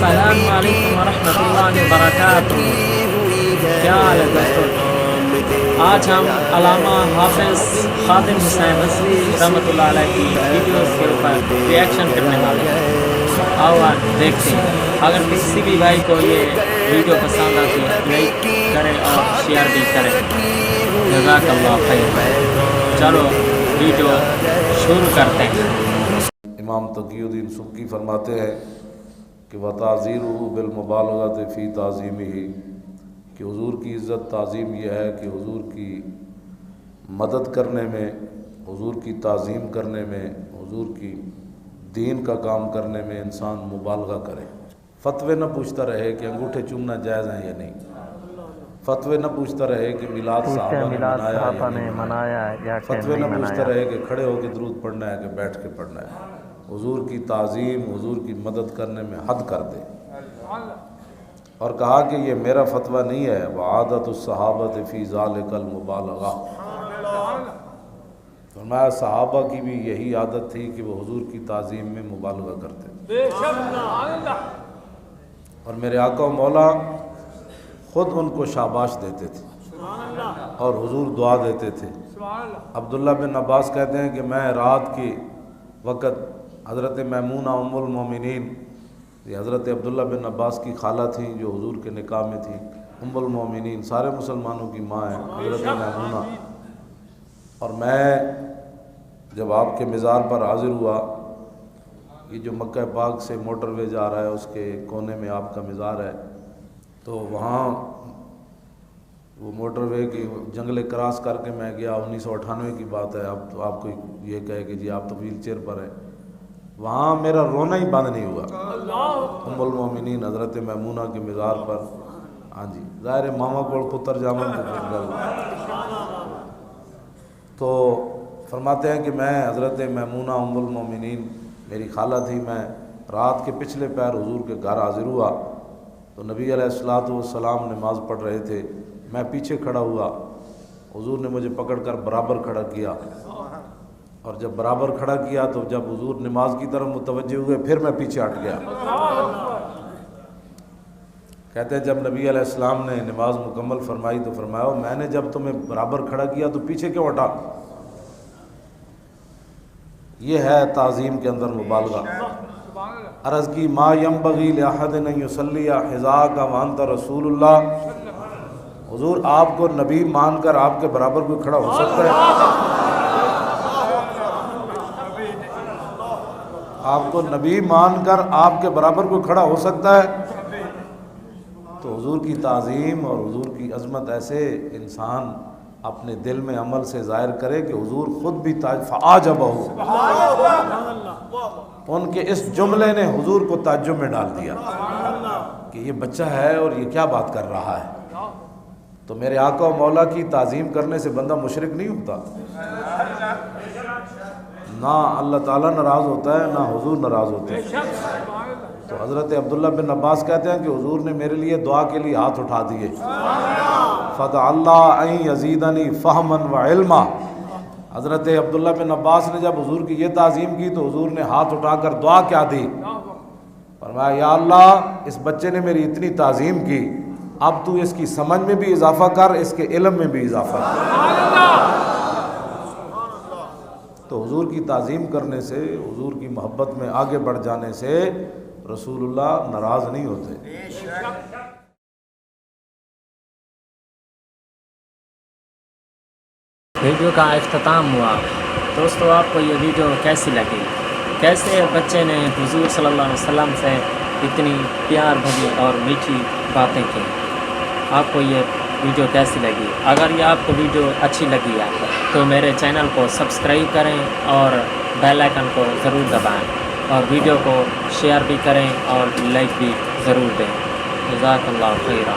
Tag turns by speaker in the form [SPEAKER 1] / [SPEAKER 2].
[SPEAKER 1] السلام علیکم ورحمۃ اللہ وبرکاتہ۔ کیا حال ہے دوستوں؟ آج ہم علامہ حافظ خادم حسین نصری رحمۃ اللہ علیہ کی ویڈیوز کے اوپر ریئیکشن کرنے والے ہیں۔ آؤ آج دیکھتے ہیں۔ اگر کسی بھی بھائی کو یہ ویڈیو پسند آتی ہے لائک کریں اور شیئر بھی کریں۔ جزاک اللہ خیر۔ چلو ویڈیو شروع کرتے ہیں۔
[SPEAKER 2] امام تقی الدین سبکی فرماتے ہیں کہ وَتَعْزِيرُهُ بِالْمُبَالَغَةِ فِي تَعْظِيمِهِ، کہ حضور کی عزت تعظیم یہ ہے کہ حضور کی مدد کرنے میں، حضور کی تعظیم کرنے میں، حضور کی دین کا کام کرنے میں انسان مبالغہ کرے۔ فتوے نہ پوچھتا رہے کہ انگوٹھے چومنا جائز ہیں یا نہیں، فتوے نہ پوچھتا رہے کہ میلاد صحابہ نے منایا یا نہیں، فتوے نہ پوچھتا رہے کہ کھڑے ہو کے درود پڑھنا ہے کہ بیٹھ کے پڑھنا ہے۔ حضور کی تعظیم، حضور کی مدد کرنے میں حد کر دے۔ اور کہا کہ یہ میرا فتویٰ نہیں ہے، وعادت الصحابۃ فی ذالک المبالغہ، فرمایا صحابہ کی بھی یہی عادت تھی کہ وہ حضور کی تعظیم میں مبالغہ کرتے۔ اور میرے آقا و مولا خود ان کو شاباش دیتے تھے اور حضور دعا دیتے تھے۔ عبداللہ بن عباس کہتے ہیں کہ میں رات کے وقت حضرت میمونہ ام المومنین، یہ حضرت عبداللہ بن عباس کی خالہ تھیں جو حضور کے نکاح میں تھیں، ام المومنین سارے مسلمانوں کی ماں ہیں حضرت میمونہ، اور میں جب آپ کے مزار پر حاضر ہوا، یہ جو مکہ پاک سے موٹر وے جا رہا ہے اس کے کونے میں آپ کا مزار ہے، تو وہاں وہ موٹر وے کی جنگلے کراس کر کے میں گیا، 1998 کی بات ہے۔ اب تو آپ کو یہ کہے کہ جی آپ تو ویل چیئر پر ہیں، وہاں میرا رونا ہی بند نہیں ہوا۔ ام المومنین حضرت میمونہ کے مزار پر، ہاں جی ظاہر ماما کول پتر جامن تو پھر گل، تو فرماتے ہیں کہ میں حضرت میمونہ ام المومنین میری خالہ تھی، میں رات کے پچھلے پہر حضور کے گھر حاضر ہوا تو نبی علیہ الصلوۃ والسلام نماز پڑھ رہے تھے، میں پیچھے کھڑا ہوا، حضور نے مجھے پکڑ کر برابر کھڑا کیا، اور جب برابر کھڑا کیا تو جب حضور نماز کی طرف متوجہ ہوئے پھر میں پیچھے ہٹ گیا۔ کہتے ہیں جب نبی علیہ السلام نے نماز مکمل فرمائی تو فرمایا میں نے جب تمہیں برابر کھڑا کیا تو پیچھے کیوں ہٹا؟ یہ ہے تعظیم کے اندر مبالغہ۔ عرض کی ما ینبغی لأحد ان یصلی حذاک وانت رسول اللہ، حضور آپ کو نبی مان کر آپ کے برابر کوئی کھڑا ہو سکتا ہے؟ آپ کو نبی مان کر آپ کے برابر کوئی کھڑا ہو سکتا ہے؟ تو حضور کی تعظیم اور حضور کی عظمت ایسے انسان اپنے دل میں عمل سے ظاہر کرے کہ حضور خود بھی فعجبہ، ان کے اس جملے نے حضور کو تعجب میں ڈال دیا کہ یہ بچہ ہے اور یہ کیا بات کر رہا ہے۔ تو میرے آقا و مولا کی تعظیم کرنے سے بندہ مشرک نہیں ہوتا، نہ اللہ تعالیٰ ناراض ہوتا ہے نہ حضور ناراض ہوتے ہیں۔ تو حضرت عبداللہ بن عباس کہتے ہیں کہ حضور نے میرے لیے دعا کے لیے ہاتھ اٹھا دیے، فَدَعَ اللَّهَ أَن يَزِيدَنِي فَهْمًا وَعِلْمًا۔ حضرت عبداللہ بن عباس نے جب حضور کی یہ تعظیم کی تو حضور نے ہاتھ اٹھا کر دعا کیا دی؟ فرمایا یا اللہ اس بچے نے میری اتنی تعظیم کی، اب تو اس کی سمجھ میں بھی اضافہ کر، اس کے علم میں بھی اضافہ کر۔ تو حضور کی تعظیم کرنے سے، حضور کی محبت میں آگے بڑھ جانے سے رسول اللہ ناراض نہیں ہوتے۔
[SPEAKER 1] ویڈیو کا اختتام ہوا۔ دوستو آپ کو یہ ویڈیو کیسی لگی؟ کیسے بچے نے حضور صلی اللہ علیہ وسلم سے اتنی پیار بھری اور میٹھی باتیں کی؟ آپ کو یہ ویڈیو کیسی لگی؟ اگر یہ آپ کو ویڈیو اچھی لگی ہے تو میرے چینل کو سبسکرائب کریں اور بیل آئیکن کو ضرور دبائیں، اور ویڈیو کو شیئر بھی کریں اور لائک بھی ضرور دیں۔ جزاک اللہ خیرہ۔